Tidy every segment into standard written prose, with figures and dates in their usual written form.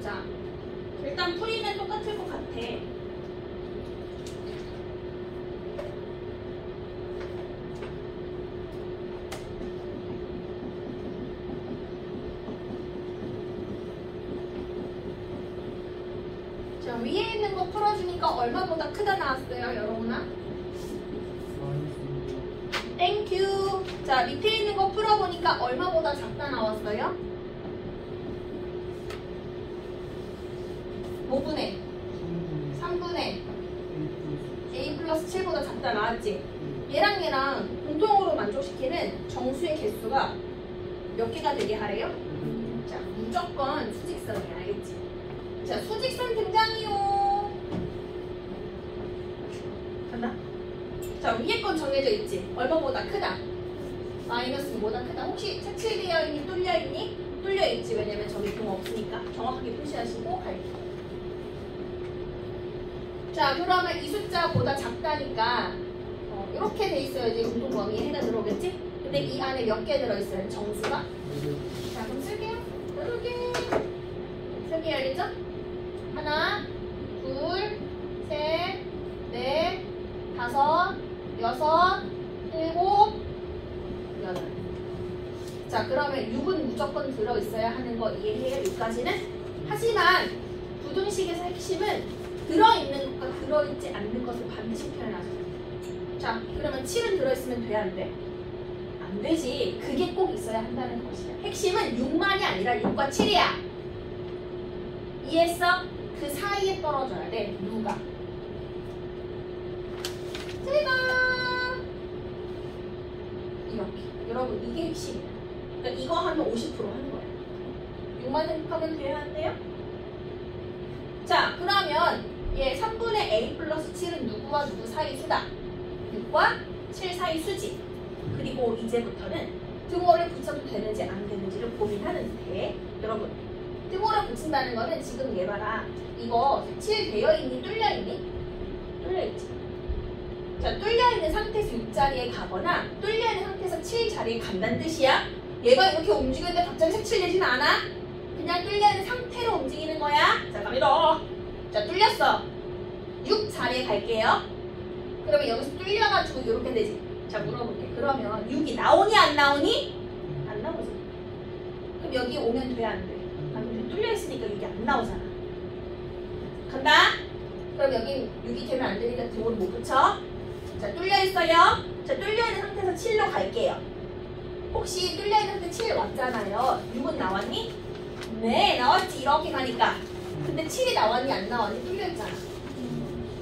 자, 일단 풀이는 똑같을 것 같아. 자, 위에 있는 거 풀어주니까 얼마보다 크다 나왔어요, 여러분아? 땡큐. 자, 밑에 있는 거 풀어보니까 얼마보다 작다 나왔어요? 5분의 3분의 a 플러스 7보다 작다 나왔지? 얘랑 얘랑 공통으로 만족시키는 정수의 개수가 몇 개가 되게 하래요? 자, 무조건 수직선이야, 알겠지? 자, 수직선 등장이요. 간다. 자, 위에 건 정해져 있지? 얼마보다 크다? 마이너스보다 크다. 혹시 색칠되어 있니? 뚫려 있니? 뚫려 있지. 왜냐면 저기 동 없으니까. 정확하게 표시하시고 갈게요. 자, 그러면 이 숫자보다 작다니까 이렇게 돼 있어야지 운동 범위에 해가 들어오겠지? 근데 이 안에 몇 개 들어있어요? 정수가? 자, 그럼 쓸게요. 이렇게 쓸게요. 알겠죠? 하나, 둘, 셋, 넷, 다섯, 여섯, 일곱, 여덟. 자, 그러면 6은 무조건 들어있어야 하는 거 이해해요? 6까지는? 하지만 부등식에서 핵심은 들어있는 것과 들어있지 않는 것을 반드시 표현하죠. 자, 그러면 7은 들어있으면 돼, 안 돼? 안 되지. 그게 꼭 있어야 한다는 것이야. 핵심은 6만이 아니라 6과 7이야. 이해했어? 그 사이에 떨어져야 돼. 누가? 제가 이렇게. 여러분, 이게 핵심이야. 그러니까 이거 하면 50% 하는 거야. 6만 생각하면 돼야 안 돼요? 자, 그러면 얘 3분의 a 플러스 7은 누구와 누구 사이 수다? 6과 7 사이 수지. 그리고 이제부터는 등호를 붙여도 되는지 안 되는지를 고민하는데, 여러분, 등호를 붙인다는 거는 지금 얘 봐라. 이거 7 되어 있니? 뚫려 있니? 뚫려 있지. 자, 뚫려 있는 상태에서 6자리에 가거나 뚫려 있는 상태에서 7 자리에 간다는 뜻이야. 얘가 이렇게 움직이는데 갑자기 색칠되진 않아. 그냥 뚫려 있는 상태로 움직이는 거야. 자, 갑니다. 자, 뚫렸어. 6 자리에 갈게요. 그러면 여기서 뚫려가지고 이렇게 되지. 자, 물어볼게. 그러면 6이 나오니 안 나오니? 안 나오지. 그럼 여기 오면 돼, 안 돼? 안 돼. 뚫려 있으니까 6이 안 나오잖아. 간다. 그럼 여기 6이 되면 안 되니까 등호를 못 붙여. 자, 뚫려 있어요. 자, 뚫려 있는 상태에서 7로 갈게요. 혹시 뚫려 있는 상태 7 왔잖아요. 6은 나왔니? 네, 나왔지. 이렇게 가니까. 근데 7이 나왔니? 안 나왔니? 뚫려 있잖아.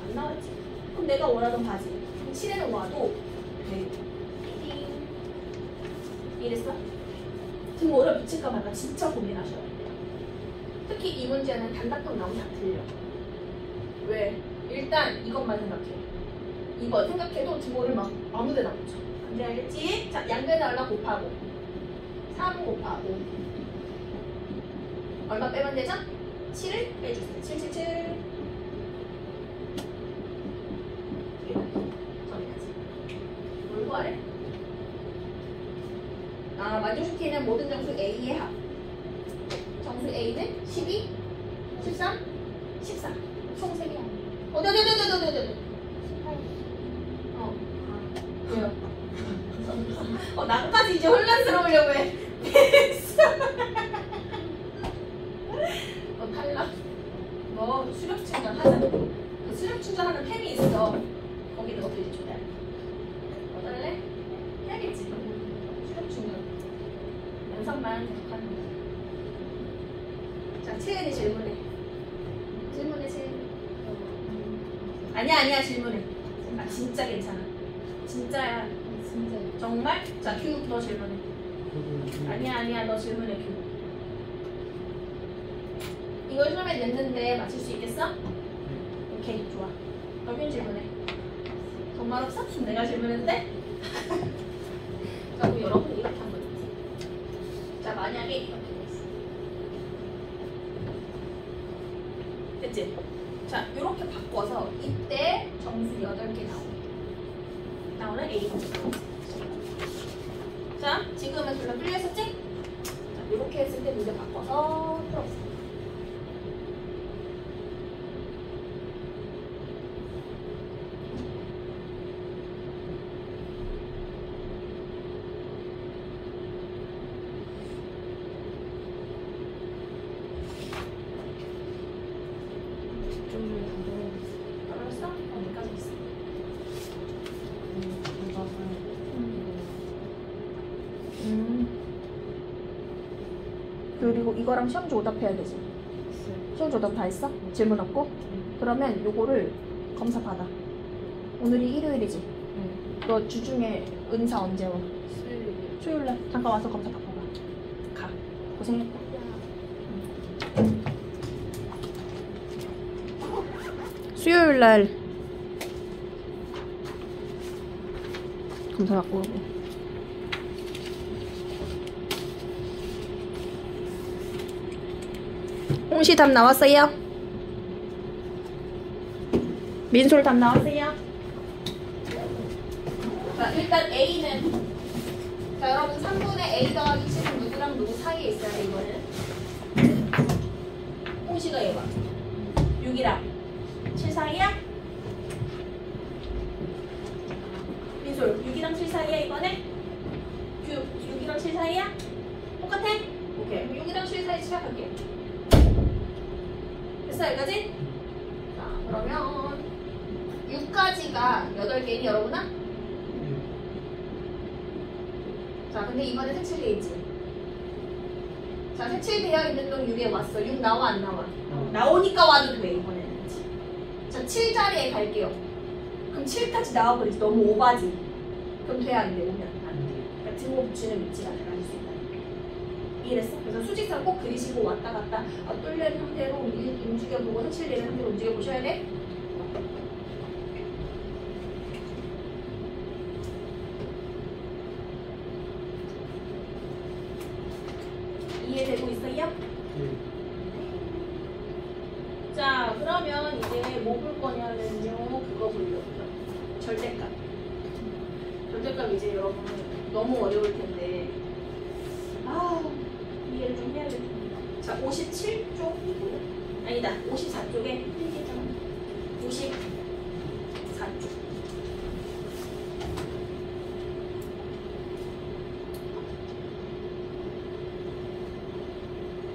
안 나왔지. 그럼 내가 원하던 바지. 그럼 7에는 와도 돼. 이랬어? 등호를 붙일까 말까 진짜 고민하셔야 돼요. 특히 이 문제는 단답형 나오면 다 틀려. 왜? 일단 이것만 생각해. 이거 생각해도 등호를 막 아무데나 붙여. 안 돼, 알겠지? 자, 양변에 얼마 곱하고 3 곱하고 얼마 빼면 되죠? 7을 빼주세요. 7, 7, 7. 정리하지. 뭘 구하래? 아, 만족시키는 모든 정수 A의 합. 정수 A는 12, 13, 14. 총 3개. 네. 왜요? 나까지 이제 혼란스러우려고 해. 탈락. 너 수력 충전하자. 그 수력 충전하는 펜이 있어. 거기다 넣어서 이제 줘야 돼. 어떨래? 해야겠지. 수력 충전. 연상만 계속하는 거야. 자, 채은이 질문해. 채은이. 아니야, 질문해. 아, 진짜 괜찮아. 진짜야. 진짜. 정말? 자, 큐, 너 질문해. 아니야, 너 질문해, 큐. 이걸 처음에 냈는데 맞출 수 있겠어? 오케이, 좋아. 너균 질문해. 정말 없어? 내가 질문했는데? 자, 그럼 여러분이 이렇게 한번 해보세요. 자, 만약에 이렇게 됐어. 됐지? 자, 이렇게 바꿔서 이때 정수 8개 나오는 A 정수. 자, 지금은 둘 다 뚫려 있었지? 자, 이렇게 했을 때 문제 바꿔서 풀어보세요. 그리고 이거랑 시험지 오답해야 되지. 시험지 오답 다 했어? 질문 없고? 그러면 요거를 검사 받아. 오늘이 일요일이지? 너 주중에 은사 언제 와? 수요일날 잠깐 와서 검사 받고 가. 고생했다. 수요일날 검사 받고 오고. 홍시 답 나왔어요? 민솔 답 나왔어요? 자, 일단 A는, 자, 여러분 3분의 A 더하기 7은 누구랑 누구 사이에 있어야 돼, 이거는? 홍시가 얘가 6이랑 7 사이야? 민솔 6이랑 7 사이야, 이번에? 6이랑 7 사이야? 똑같아? 오케이. 6이랑 7 사이 시작할게. 됐어, 여기까지? 자, 그러면 6까지가 8개니, 여러분아? 자, 근데 이번에 색칠돼 있지? 자, 색칠되어 있는 동 6에 왔어. 6 나와, 안 나와? 나오니까 와도 돼, 이번에는. 자, 7자리에 갈게요. 그럼 7까지 나와버리지. 너무 오바지. 그럼 돼, 안 돼? 오면 안 돼. 그러니까 등호 붙이는 위치가 달라질 수 있다. 이해됐어? 그래서 수직선 꼭 그리시고 왔다 갔다 뚫려있는 상태로 움직여보고 색칠되는 상태로 움직여보셔야 돼. 이해되고 있어요? 자, 그러면 이제 뭐 볼 거냐면요. 그거 보려고요. 절대값. 절대값 이제 여러분 너무 어려울 텐데. 이해를 좀 해야 될 텐데. 자, 57쪽이고요. 아니다. 54쪽에 54쪽.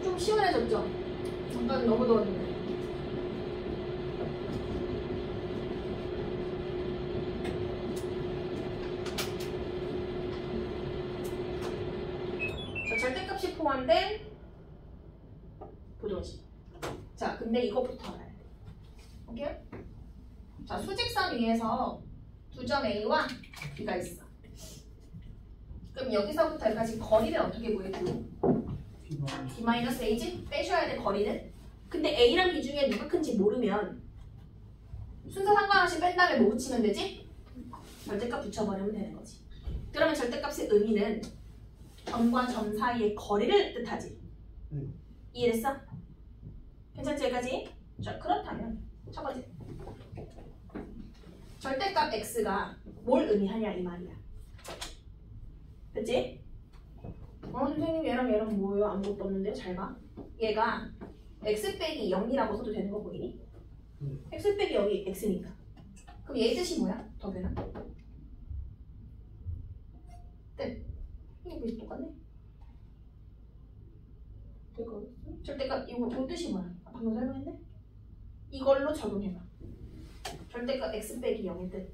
좀 시원해졌죠? 잠깐 너무 더웠는데. 자, 절대값이 포함된 부동식. 자, 근데 이것부터 알아야 돼. 오케이? 자, 수직선 위에서 두 점 A와 B가 있어. 그럼 여기서부터 여기까지 거리를 어떻게 구해줘? D-A지? 빼셔야 돼, 거리는. 근데 A랑 B 중에 누가 큰지 모르면 순서 상관없이 뺀 다음에 뭐 붙이면 되지? 절대값 붙여버리면 되는 거지. 그러면 절대값의 의미는 점과 점 사이의 거리를 뜻하지. 이해됐어? 괜찮지, 여기까지? 자, 그렇다면 첫 번째 절대값 x가 뭘 의미하냐 이 말이야. 됐지? 선생님 얘랑 뭐예요? 아무것도 없는데요? 잘 봐. 얘가 x 빼기 0이라고 써도 되는 거 보이니? x 빼기 0이 x니까. 그럼 얘 뜻이 뭐야? 더 되나? 네. 이거 왜 똑같네? 절대값 이거 본 뜻이 뭐야? 방금 설명했네? 이걸로 적용해봐. 절대값 x 빼기 0의 뜻.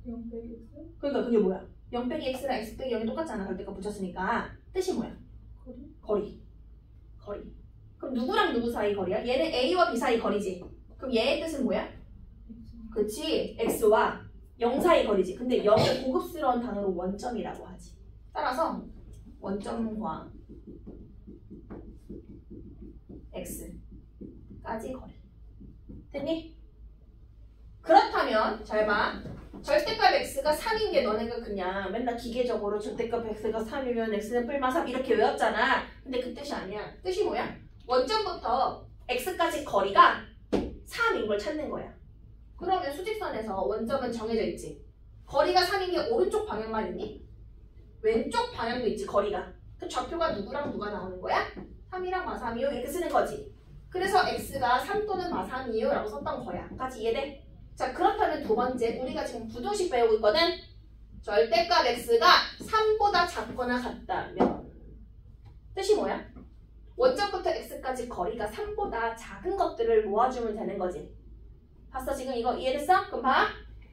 0 빼기 x? 그러니까 그게 뭐야? 0 빼기 x랑 x 빼기 0이 똑같잖아. 절대값 붙였으니까. 뜻이 뭐야? 거리. 그럼 누구랑 누구 사이 거리야? 얘는 a와 b 사이 거리지. 그럼 얘의 뜻은 뭐야? 그치? x와 0 사이 거리지. 근데 0을 고급스러운 단어로 원점이라고 하지. 따라서 원점과 x까지 거리. 됐니? 그렇다면 잘 봐. 절대값 x가 3인 게 너네가 그냥 맨날 기계적으로 절대값 x가 3이면 x는 뿔마 3 이렇게 외웠잖아. 근데 그 뜻이 아니야. 뜻이 뭐야? 원점부터 x까지 거리가 3인 걸 찾는 거야. 그러면 수직선에서 원점은 정해져 있지. 거리가 3인 게 오른쪽 방향만 있니? 왼쪽 방향도 있지, 거리가. 그 좌표가 누구랑 누가 나오는 거야? 3이랑 마3이요 이렇게 쓰는 거지. 그래서 x가 3 또는 마3이요 라고 썼던 거야. 까지 이해돼? 자, 그렇다면 두 번째, 우리가 지금 부등식 배우고 있거든? 절대값 x가 3보다 작거나 같다면 뜻이 뭐야? 원점부터 x까지 거리가 3보다 작은 것들을 모아주면 되는 거지. 봤어? 지금 이거 이해됐어? 그럼 봐.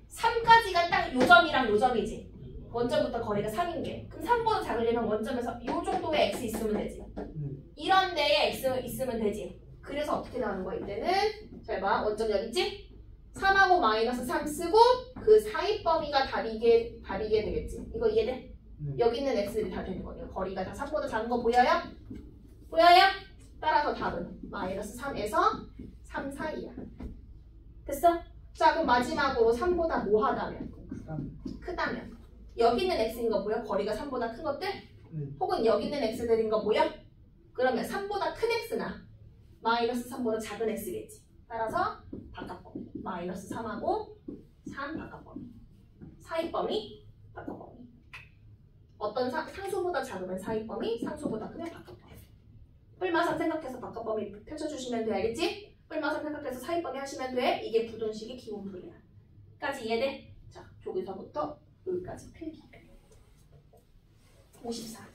3까지가 딱 요점이랑 요점이지. 원점부터 거리가 3인 게. 그럼 3보다 작으려면 원점에서 이 정도의 x 있으면 되지. 이런 데에 x 있으면 되지. 그래서 어떻게 나오는 거야 이때는? 잘 봐. 원점 여기 있지? 3하고 마이너스 3 쓰고 그 사이 범위가 다르게 되겠지. 이거 이해돼? 여기 있는 x들이 다 되는 거예요. 거리가 다 3보다 작은 거 보여요? 보여요? 따라서 답은 마이너스 3에서 3 사이야. 됐어? 자 그럼 마지막으로 3보다 뭐 하다면? 크다면. 여기 있는 x인 거 보여? 거리가 3보다 큰 것들? 혹은 여기 있는 x들인 거 보여? 그러면 3보다 큰 x나 마이너스 3보다 작은 x겠지. 따라서 바깥범위 마이너스 3하고 3 바깥범위 사이범위 바깥범위. 어떤 상수보다 작으면 사이범위, 상수보다 크면 바깥범위. 뿔마상 생각해서 바깥범위 펼쳐주시면 돼. 알겠지? 뿔마상 생각해서 사이범위 하시면 돼. 이게 부등식의 기본 풀이야. 까지 이해돼? 자, 여기서부터 여기까지 필기. 54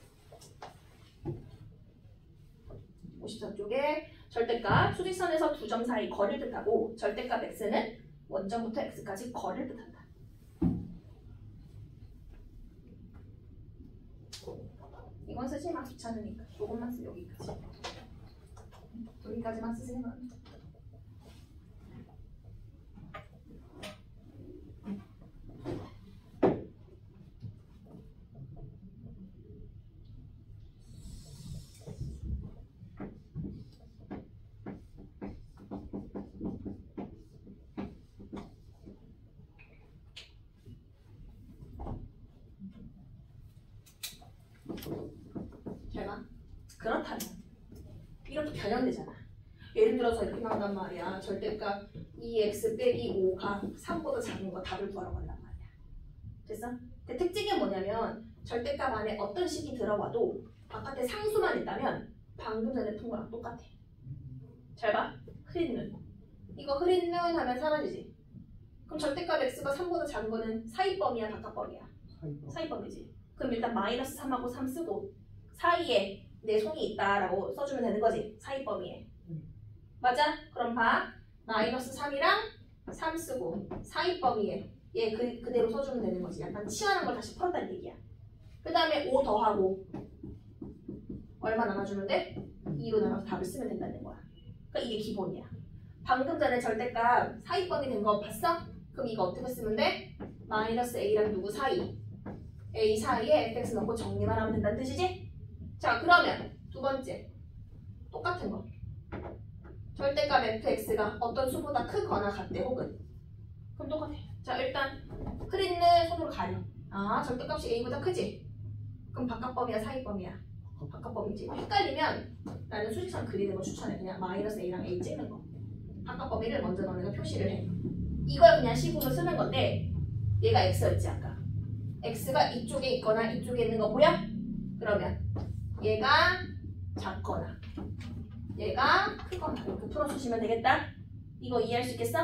쪽에 절대값 수직선에서 두 점 사이 거리를 뜻하고 절대값 x는 원점부터 x까지 거리를 뜻한다. 이건 쓰지 마. 귀찮으니까. 요것만 쓰. 여기까지. 여기까지만 쓰세요. 잘 봐. 그렇다면 이렇게 변형되잖아. 예를 들어서 이렇게 나온단 말이야. 절대값 2x 빼기 5가 3보다 작은 거 답을 구하라고 한단 말이야. 됐어? 근데 특징이 뭐냐면 절대값 안에 어떤 식이 들어와도 바깥에 상수만 있다면 방금 전에 푼 거랑 똑같아. 잘 봐. 흐린 눈. 이거 흐린 눈 하면 사라지지. 그럼 절대값 x가 3보다 작은 거는 사이범위야 바깥범위야? 사이범위지. 그럼 일단 마이너스 3하고 3 쓰고 사이에 내 손이 있다라고 써주면 되는 거지. 사이범위에. 맞아? 그럼 봐. 마이너스 3이랑 3 쓰고 사이범위에 얘 그대로 써주면 되는 거지. 약간 치환한 걸 다시 풀었다는 얘기야. 그 다음에 5 더하고 얼마 나눠주면 돼? 2로 나눠서 답을 쓰면 된다는 거야. 그러니까 이게 기본이야. 방금 전에 절대값 사이범위 된 거 봤어? 그럼 이거 어떻게 쓰면 돼? 마이너스 a랑 누구 사이? a 사이에 fx 넣고 정리만 하면 된다는 뜻이지? 자 그러면 두 번째 똑같은 거. 절대값 fx가 어떤 수보다 크거나 같대 혹은 그럼 똑같아. 자 일단 흐린 눈 손으로 가려. 아 절대값이 a보다 크지? 그럼 바깥범위야 사이범위야? 바깥범위지. 헷갈리면 나는 수직선 그리는 거 추천해. 그냥 마이너스 a랑 a 찍는 거. 바깥범위를 먼저 너네가 표시를 해. 이걸 그냥 식으로 쓰는 건데 얘가 x였지 아까. x가 이쪽에 있거나 이쪽에 있는 거 보여? 그러면 얘가 작거나 얘가 크거나 이렇게 풀어주시면 되겠다. 이거 이해할 수 있겠어?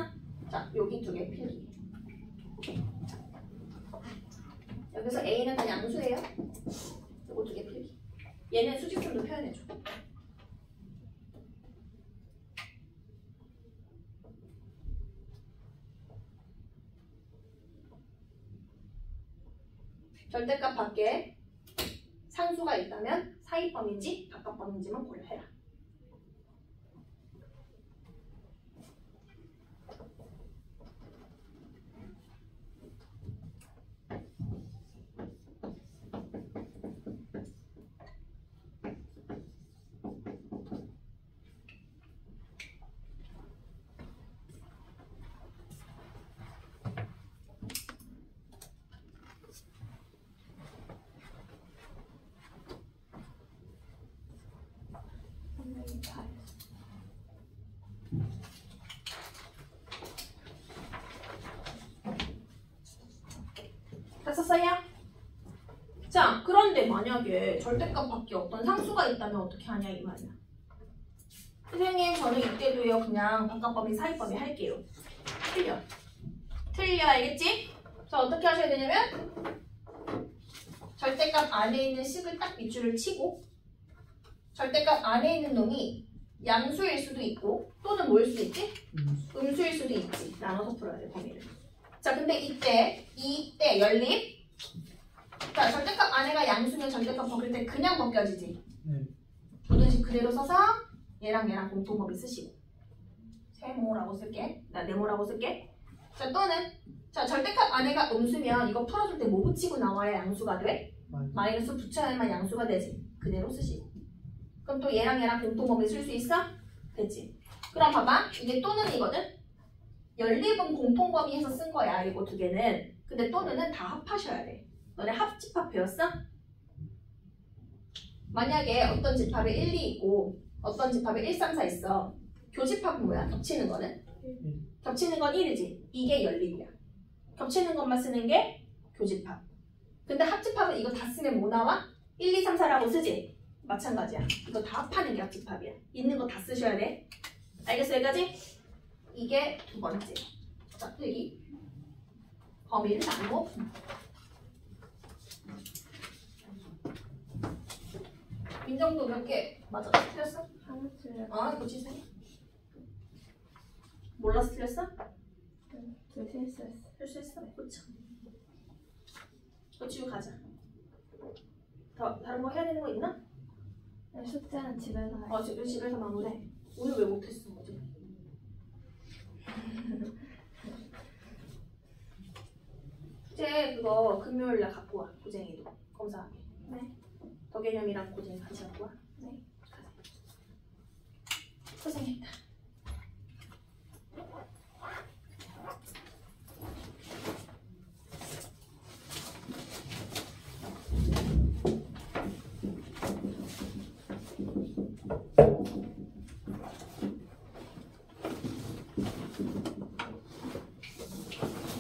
자 여기 두 개 필기. 여기서 a는 그냥 양수예요. 이거 두 개 필기. 얘는 수직선도 표현해줘. 절대값 밖에 상수가 있다면 사이범위인지 바깥범위인지만 고려해라. 다 썼어요? 자, 그런데 만약에 절대값 밖에 어떤 상수가 있다면 어떻게 하냐 이 말이야. 선생님, 저는 이때도요 그냥 바깥범위, 사이범위 할게요. 틀려, 알겠지? 자, 어떻게 하셔야 되냐면 절대값 안에 있는 식을 딱 밑줄을 치고 절대값 안에 있는 놈이 양수일 수도 있고 또는 뭐일 수도 있지? 음수일 수도 있지. 나눠서 풀어야 돼, 범위를. 자, 근데 이때 연립 자, 절대값 안에가 양수면 절대값 벗길 때 그냥 벗겨지지. 네. 부등식 그대로 써서 얘랑 공통범위 쓰시고. 세모라고 쓸게. 나 네모라고 쓸게. 자, 또는 자, 절대값 안에가 음수면 이거 풀어줄 때 뭐 붙이고 나와야 양수가 돼? 마이너스 붙여야만 양수가 되지. 그대로 쓰시고. 그럼 또 얘랑 공통범위 쓸 수 있어? 됐지. 그럼 봐봐. 이게 또는이거든? 연립은 공통범위에서 쓴 거야. 이거 두 개는. 근데 또는은 다 합하셔야 돼. 너네 합집합 배웠어? 만약에 어떤 집합에 1, 2 있고 어떤 집합에 1, 3, 4 있어. 교집합은 뭐야? 겹치는 거는? 겹치는 건 1이지. 이게 연립이야. 겹치는 것만 쓰는 게 교집합. 근데 합집합은 이거 다 쓰면 뭐 나와? 1, 2, 3, 4라고 쓰지? 마찬가지야. 이거 다 합하는 게 합집합이야. 있는 거 다 쓰셔야 돼. 알겠어? 여기까지? 이게 두 번째. 자, 여기 범위를 나누고 민정도 몇 개 맞아? 틀렸어? 하나 틀렸어. 이거 지수야? 몰라서 틀렸어? 둘 실수했어. 실수했어? 그쵸. 지우 가자. 다른 거 해야 되는 거 있나? 숙제는 집에서 해. 지금 집에서 마무리해. 오늘 왜 못했어? 어제? 숙제 그거 금요일날 갖고 와. 고쟁이도 검사하게. 네. 더 개념이랑 고쟁이 같이 갖고 와. 네. 고생했다.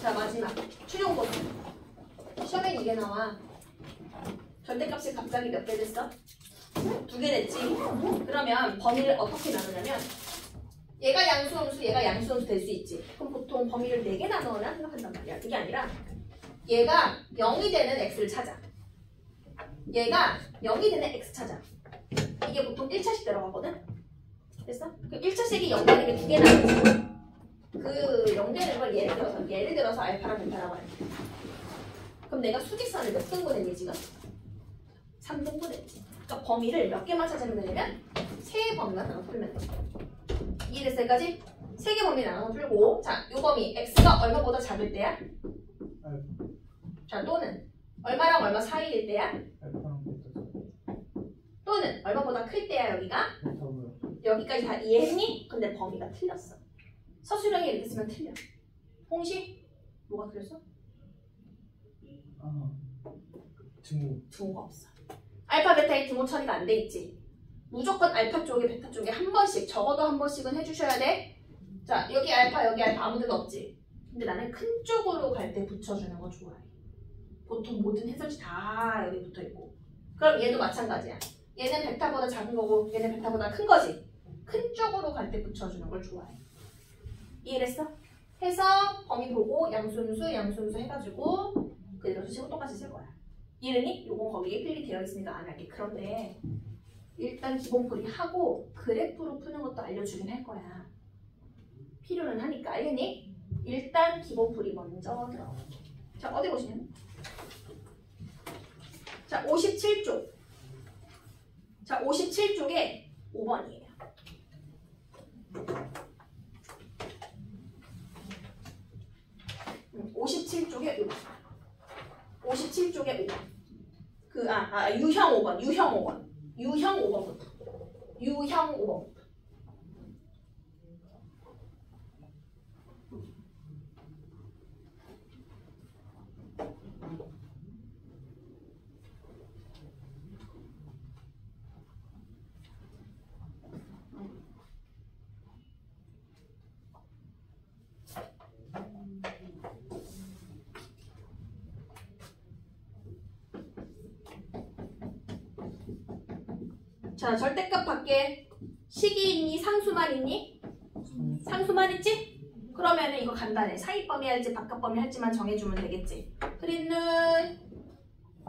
자, 마지막 추정법. 시험에 이게 나와. 절대값이 갑자기 몇 개 됐어? 2개 됐지. 그러면 범위를 어떻게 나누냐면 얘가 양수음수, 얘가 양수음수 될 수 있지. 그럼 보통 범위를 4개 나누거나 생각한단 말이야. 그게 아니라 얘가 0이 되는 x를 찾아. 얘가 0이 되는 x 찾아. 이게 보통 1차식 들어가거든? 됐어? 그럼 1차식이 0 되는 게 2개 나누지. 그 0 되는 걸 예를 들어서 알파랑 베타라고 할게. 그럼 내가 수직선을 몇 등분 했니 지금? 3등분 했지. 그러니까 범위를 몇 개만 찾으면 되냐면 3개 범위만 나눠 풀면 돼. 이해됐어 여기까지? 3개 범위 나눠 풀고 자, 요 범위 x가 얼마보다 작을 때야? 자, 또는 얼마랑 얼마 사이일 때야? 또는 얼마보다 클 때야 여기가? 여기까지 다 이해했니? 근데 범위가 틀렸어. 서술형이 이렇게 쓰면 틀려. 홍시? 뭐가 틀렸어? 등호가 없어. 알파 베타의 등호 처리가 안 돼 있지. 무조건 알파 쪽에 베타 쪽에 한 번씩 적어도 한 번씩은 해주셔야 돼. 자, 여기 알파 여기 알파 아무 데도 없지. 근데 나는 큰 쪽으로 갈 때 붙여주는 거 좋아해. 보통 모든 해설지 다 여기 붙어있고. 그럼 얘도 마찬가지야. 얘는 베타보다 작은 거고 얘는 베타보다 큰 거지. 큰 쪽으로 갈 때 붙여주는 걸 좋아해. 이해됐어? 해서 범위 보고 양수음수 해가지고 그대로 쓰시고 똑같이 쓸 거야. 이해됐니? 요건 거기에 필기 되어 있으니까 안 할게. 그런데 일단 기본풀이 하고 그래프로 푸는 것도 알려주긴 할 거야. 필요는 하니까. 알겠니? 일단 기본풀이 먼저 들어가. 자, 어디 보시면 자, 57쪽. 자, 57쪽에 5번이에요. 57쪽에 5번. 57쪽에 5번. 유형 5번. 유형 5번부터. 유형 5번부터. 자, 절대값 밖에 식이 있니? 상수만 있니? 상수만 있지? 그러면은 이거 간단해. 사이범위 할지 바깥범위 할지만 정해주면 되겠지. 그리는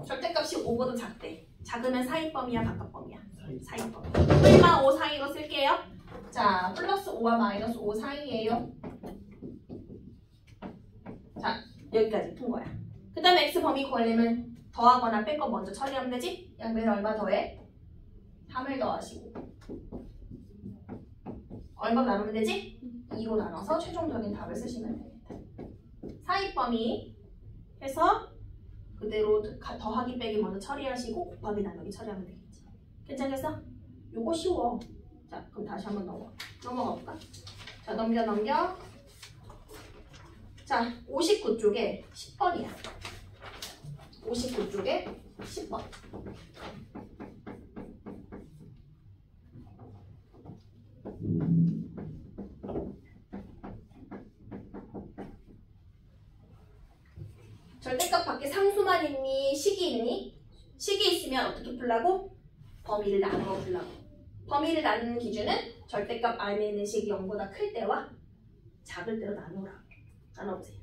절대값이 5보다 작대. 작으면 사이범위야 바깥범위야? 사이범위. 풀마 5 사이로 쓸게요. 자, 플러스 5와 마이너스 5 사이예요. 자, 여기까지 푼 거야. 그 다음에 x 범위 구하려면 더하거나 뺄 거 먼저 처리하면 되지? 양변에 얼마 더해? 3을 더하시고 얼마 나누면 되지? 2로 나눠서 최종적인 답을 쓰시면 됩니다. 사이범위 해서 그대로 더하기 빼기 먼저 처리하시고 곱하기 나누기 처리하면 되겠지. 괜찮겠어? 요거 쉬워. 자, 그럼 다시 한번 넘어가 볼까? 자, 넘겨. 자, 59쪽에 10번이야. 59쪽에 10번. 절대값 밖에 상수만 있니? 식이 있니? 식이 있으면 어떻게 풀라고? 범위를 나누어 풀라고. 범위를 나누는 기준은 절대값 안에 있는 식이 0보다 클 때와 작을 때로 나누라고. 나눠보세요.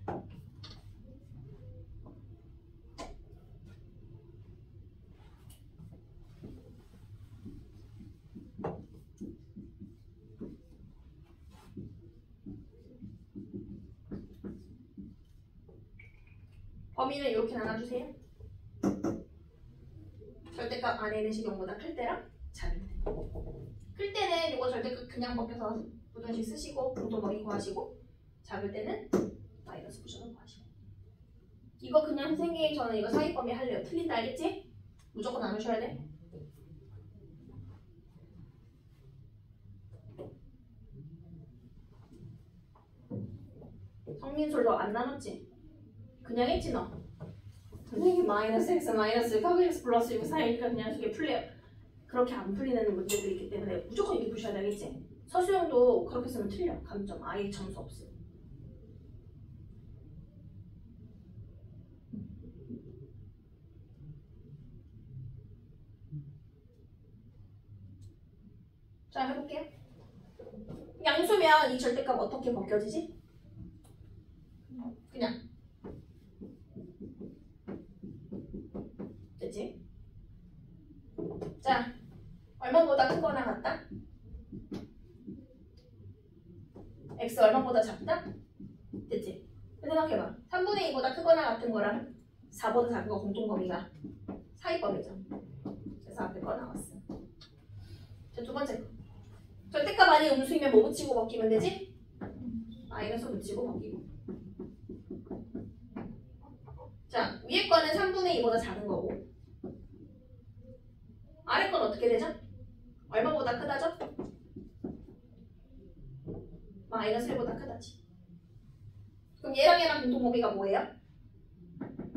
범위는 이렇게 나눠주세요. 절대값 안에 있는 식이 0보다 클 때랑 작을 때. 클 때는 이거 절대값 그냥 벗겨서 부등식 쓰시고 공통범위 구하시고, 작을 때는 마이너스 부셔서 구하시고. 이거 그냥 선생님 저는 이거 사이범위 할래요. 틀린다 알겠지? 무조건 나누셔야 돼. 성민솔 너 안 나눴지? 그냥 했지 너? 선생님 마이너스 x 마이너스 커브 x 플러스 이거 사이니까 그냥 이게 풀려요. 그렇게 안 풀리는 문제들이 있기 때문에 무조건 이렇게 푸셔야 되겠지? 서수형도 그렇게 쓰면 틀려. 감점 아예 점수 없어. 자, 해볼게요. 양수면 이 절대값 어떻게 벗겨지지? 그냥 됐지? 자, 얼마보다 크거나 같다? x 얼마보다 작다? 됐지? 생각해봐. 3분의 2보다 크거나 같은 거랑 4보다 작은 거 공통범위가 사이범위죠. 그래서 앞에 거 나왔어. 자, 두 번째 거. 절대값 안에 음수이면 뭐 붙이고 벗기면 되지? 마이너스 붙이고 벗기고. 자, 위에 거는 3분의 2보다 작은 거고, 아래 건 어떻게 되죠? 얼마보다 크다죠? 마이너스 1보다 크다지. 그럼 얘랑 공통범위가 뭐예요?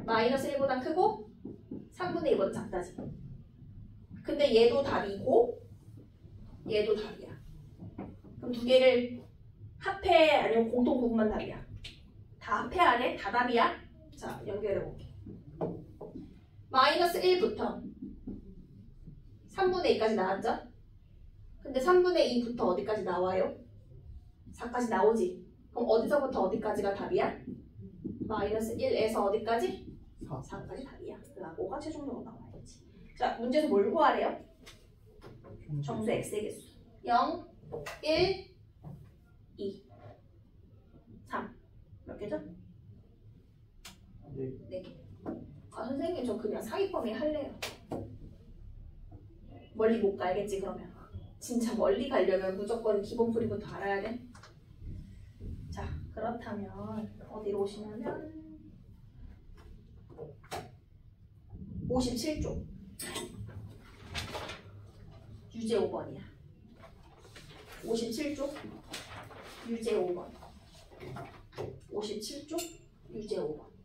마이너스 1보다 크고 3분의 2보다 작다지. 근데 얘도 답이고 얘도 답이야. 그럼 두 개를 합해 아니면 공통 부분만 답이야? 다 합해 안 해? 다 답이야? 자, 연결해볼게. 마이너스 1부터 3분의 2까지 나왔죠? 근데 3분의 2부터 어디까지 나와요? 4까지 나오지? 그럼 어디서부터 어디까지가 답이야? 마이너스 1에서 어디까지? 4까지 답이야. 그럼 5가 최종적으로 나와야지. 자, 문제에서 뭘 구하래요? 정수 x의 개수. 0, 1, 2, 3. 몇 개죠? 4개. 아, 선생님 저 그냥 사이범위 할래요. 멀리 못 가야겠지 그러면. 진짜 멀리 가려면 무조건 기본풀이부터 알아야 돼. 자, 그렇다면 어디로 오시냐면 57쪽 유제 5번이야. 57쪽 유제 5번. 57쪽 유제 5번.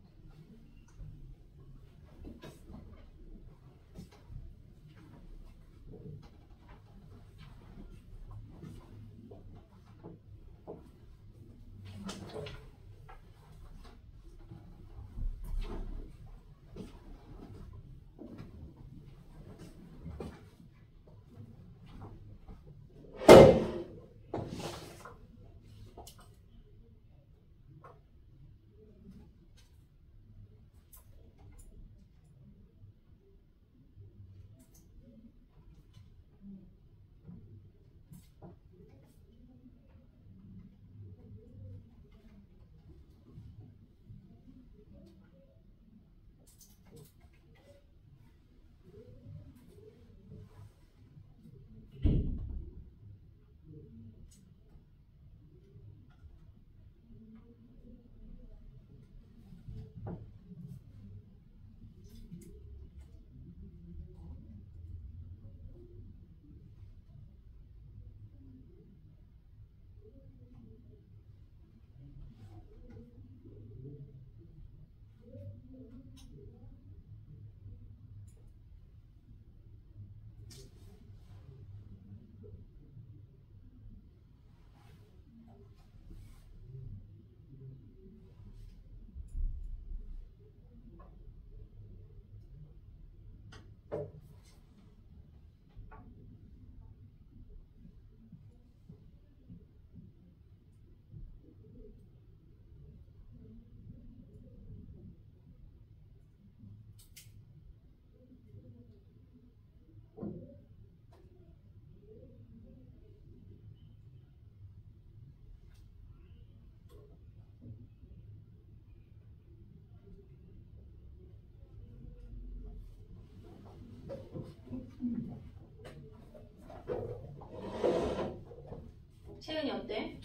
채은이 어때?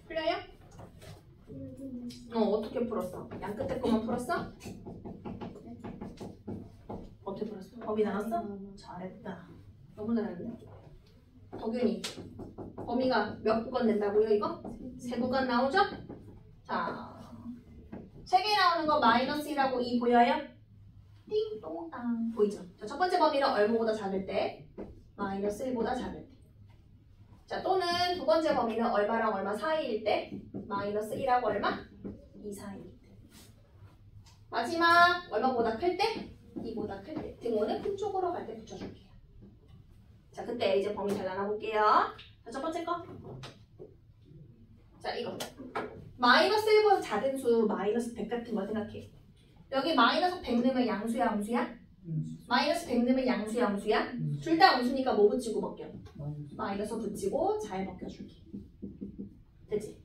풀려요? 어떻게 풀었어? 양 끝에 거만 풀었어? 어떻게 풀었어? 범위 나왔어? 잘했다. 너무 잘했네. 덕윤이 범위가 몇 구간 된다고요 이거? 3구간 나오죠? 자 3개 나오는 거 마이너스 1하고 2 보여요? 띵동땅 보이죠? 자, 첫 번째 범위는 얼마보다 작을 때? 마이너스 1보다 작을 때. 자 또는 두 번째 범위는 얼마랑 얼마 사이일 때? 마이너스 1하고 얼마? 2 사이일 때. 마지막 얼마보다 클 때? 2보다 클 때. 등호는 큰 쪽으로 갈 때 붙여줄게요. 자 그때 이제 범위 잘 나눠볼게요. 자 첫 번째 거. 자 이거 마이너스 1보다 작은 수 마이너스 100 같은 거 생각해. 여기 마이너스 100 넣으면 양수야 음수야? 마이너스 100 넣으면 양수야 음수야? 둘 다 음수니까 뭐 붙이고 벗겨? 마이너스 붙이고 잘 벗겨줄게. 되지?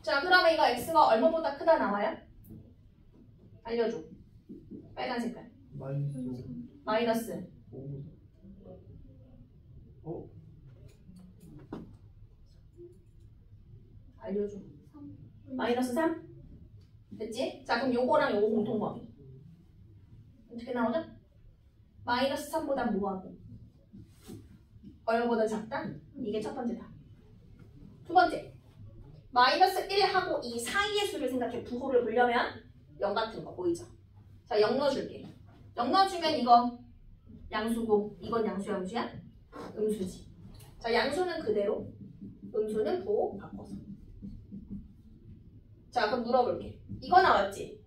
자 그러면 이거 x가 얼마보다 크다 나와요? 알려줘. 빨간 색깔. 마이너스 5. 알려줘. 마이너스 3? 됐지? 자 그럼 요거랑 요거 공통범위 어떻게 나오죠? 마이너스 3보다 뭐하고? 얼마보다 작다? 이게 첫 번째다. 두 번째 마이너스 1하고 2 사이의 수를 생각해. 부호를 보려면 0 같은 거 보이죠? 자 0 넣어줄게. 0 넣어주면 이거 양수고 이건 양수야 음수야? 음수지. 자 양수는 그대로 음수는 부호 바꿔서. 자 그럼 물어볼게. 이거 나왔지?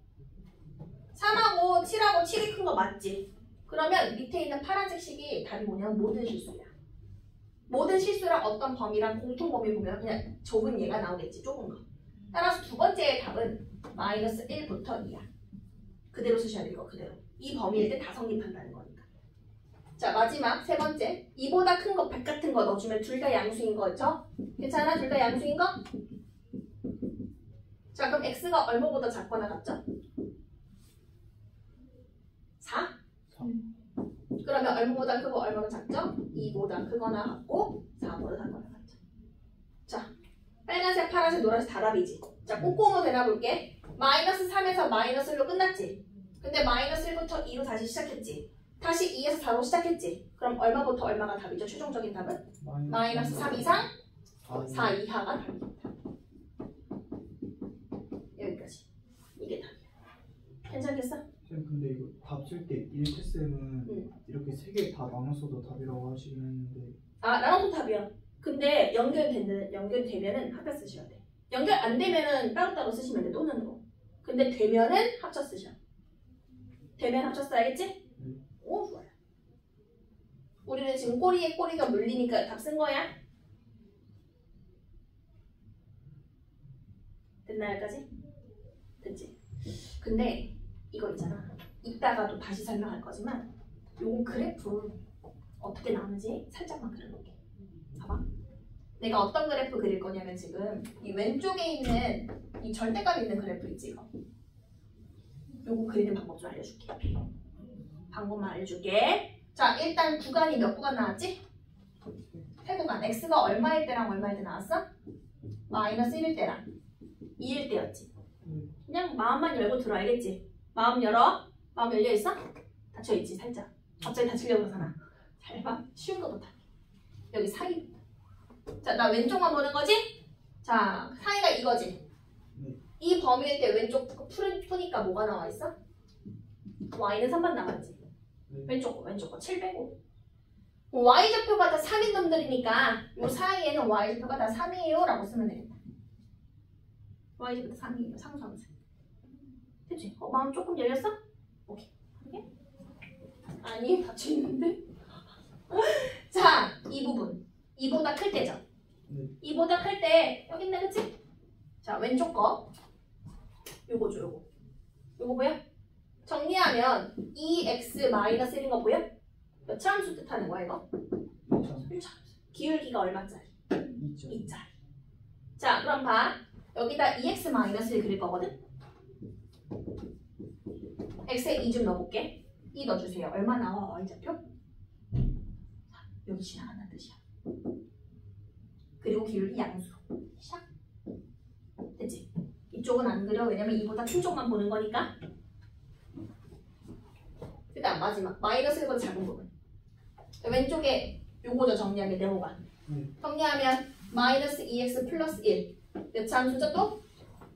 3하고 7하고 7이 큰 거 맞지? 그러면 밑에 있는 파란색 식이 답이 뭐냐면 모든 실수야. 모든 실수랑 어떤 범위랑 공통범위 보면 그냥 좁은 얘가 나오겠지. 좁은 거. 따라서 두 번째의 답은 마이너스 1부터 2야. 그대로 쓰셔야 돼. 이거 그대로. 이 범위일 때 다 성립한다는 거니까. 자 마지막 세 번째. 2보다 큰 거 100 같은 거 넣어주면 둘 다 양수인 거죠? 괜찮아? 둘 다 양수인 거? 자 그럼 x가 얼마보다 작거나 같죠? 4? 그러면 얼마보다 크고 얼마보다 작죠? 2보다 크거나 같고 4보다 작거나 같죠. 자 빨간색, 파란색, 노란색 다 답이지. 자 꼼꼼히 대답볼게. 마이너스 3에서 마이너스 1로 끝났지? 근데 마이너스 1부터 2로 다시 시작했지? 다시 2에서 4로 시작했지? 그럼 얼마부터 얼마가 답이죠? 최종적인 답은? 마이너스 3 이상 4 이하가 답이다. 여기까지. 이게 답이야. 괜찮겠어? 쌤 근데 이거 답 쓸 때 1쌤은 이렇게 3개 다 나눴어도 답이라고 하시긴 했는데. 아 나눠도 답이야. 근데 연결되면은 합쳐 쓰셔야 돼. 연결 안 되면은 따로따로 쓰시면 돼. 또는 거. 근데 되면은 합쳐 쓰셔. 되면 합쳐 써야겠지? 오 좋아요. 우리는 지금 꼬리에 꼬리가 물리니까 답 쓴 거야. 됐나 여기까지? 됐지? 근데 이거 있잖아. 이따가도 다시 설명할 거지만 요거 그래프 어떻게 나오는지 살짝만 그려놓을게. 봐봐. 내가 어떤 그래프 그릴 거냐면 지금 이 왼쪽에 있는 이 절대값 있는 그래프 있지 이거. 요거 그리는 방법 좀 알려줄게. 방법만 알려줄게. 자 일단 구간이 몇 구간 나왔지? 3구간. x가 얼마일 때랑 얼마일 때 나왔어? 마이너스 1일 때랑 2일 때였지. 그냥 마음만 열고 들어 알겠지? 마음 열어. 마음 열려있어? 닫혀있지 살짝. 갑자기 닫히려고 그러잖아. 잘 봐. 쉬운 거부터. 여기 사이. 자, 나 왼쪽만 보는 거지? 자, 사이가 이거지? 이 범위일 때 왼쪽 푸니까 뭐가 나와 있어? y는 3번 나왔지? 왼쪽 거 7 빼고. y좌표가 다 3인 놈들이니까 이 사이에는 y좌표가 다 3이에요 라고 쓰면 되겠다. y좌표가 3이에요. 상수함수. 됐지? 마음 조금 열렸어? 오케이. 이게? 아니 닫혀있는데? 자, 이 부분 2보다 클 때죠? 2보다 클 때 여기 있네 그치? 자 왼쪽 거 요거죠 요거 보여? 정리하면 2x-1인 거 보여? 몇 차함수 뜻하는 거야 이거? 1차함수. 기울기가 얼마짜리? 2짜리. 자 그럼 봐. 여기다 2x-1 그릴 거거든? x에 2 좀 넣어볼게. 2 넣어주세요. 얼마 나와 y좌표? 여기 지나간다는 뜻이야. 그리고 기울기 양수. 샥. 됐지? 이쪽은 안 그려. 왜냐면 이보다 큰 쪽만 보는 거니까. 그 다음 마지막 마이너스 1보다 작은 부분. 왼쪽에 요거죠. 정리하면 네모가. 정리하면 마이너스 2x 플러스 1. 몇 참수죠 또?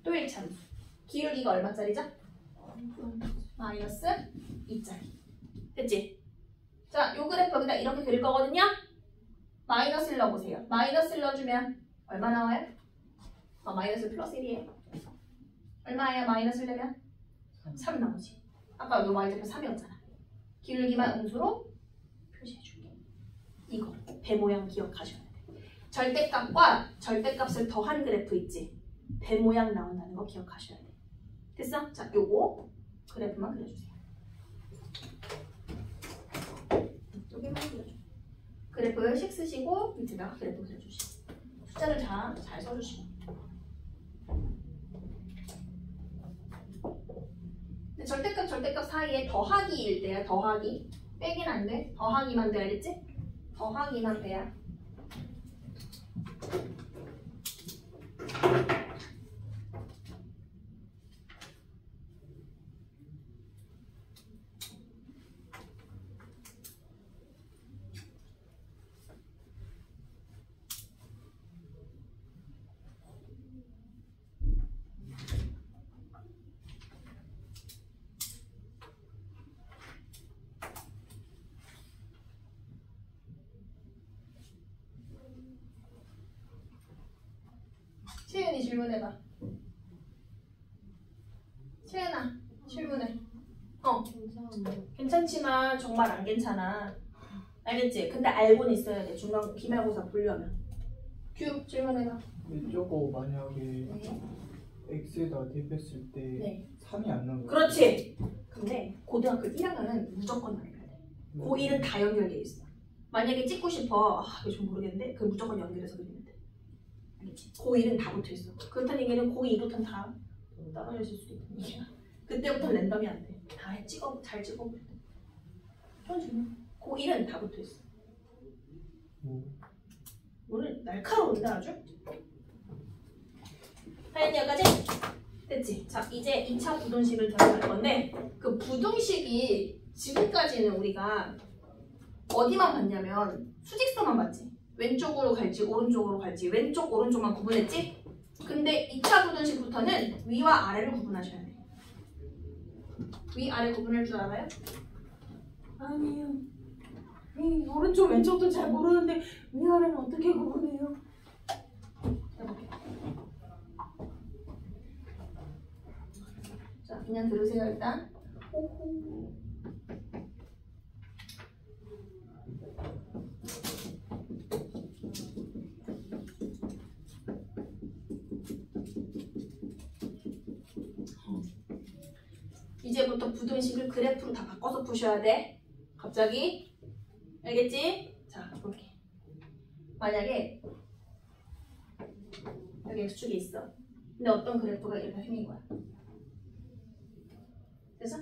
또 1참수. 기울기가 얼마짜리죠? 마이너스 2짜리. 됐지? 자, 요 그래프 여기다 이렇게 그릴 거거든요. 마이너스 1 넣어보세요. 마이너스 1 넣어주면 얼마 나와요? 마이너스 플러스 1이에요. 얼마예요? 마이너스 1 넣으면? 3 나오지. 아까 요 y좌표 3이었잖아. 기울기만 음수로 표시해줄게. 이거 배 모양 기억하셔야 돼. 절대값과 절대값을 더한 그래프 있지? 배 모양 나온다는 거 기억하셔야 돼. 됐어? 자, 요거 그래프만 그려주세요. 여기만 그려줘. 그래프 식 쓰시고 밑에다가 그래프 그려주시고 숫자를 잘 써주시고. 근데 절대값 사이에 더하기일 때야. 더하기 빼긴 안 돼. 더하기만 돼야 알겠지? 더하기만 돼야. 채은이 질문해봐. 채은아 질문해. 괜찮지만 정말 안 괜찮아. 알겠지? 근데 알고는 있어야 돼. 중간 기말고사 보려면. 규 질문해봐. 저거 만약에 네. x에다 대입했을 때 네. 3이 안 나오는 거야? 그렇지. 근데 고등학교 1학년은 무조건 나눠야 돼. 고1은 다 연결돼 있어. 만약에 찍고 싶어. 이거 좀 모르겠는데 그럼 무조건 연결해서 그리면 돼. 알겠지? 고1은 다 붙어있어. 그렇다는 얘기는 고2부터는 다 떨어져 있을 수도 있다는 얘기야. 그때부터 랜덤이 안 돼. 다 잘 찍어볼 때. 고1은 다 붙어있어. 오늘 날카로운데 아주? 하연이 여기까지? 됐지? 자, 이제 2차 부등식을 들어갈 건데 그 부등식이 지금까지는 우리가 어디만 봤냐면 수직선만 봤지. 왼쪽으로 갈지 오른쪽으로 갈지 왼쪽 오른쪽만 구분했지? 근데 2차 부등식부터는 위와 아래를 구분하셔야 돼. 위아래 구분할 줄 알아요? 아니요. 오른쪽 왼쪽도 잘 모르는데 위아래는 어떻게 구분해요? 해볼게. 자, 그냥 들으세요 일단. 호호. 이제부터 부등식을 그래프로 다 바꿔서 푸셔야 돼. 갑자기. 알겠지? 자, 볼게. 만약에 여기 X축이 있어. 근데 어떤 그래프가 이렇게 생긴 거야. 됐어?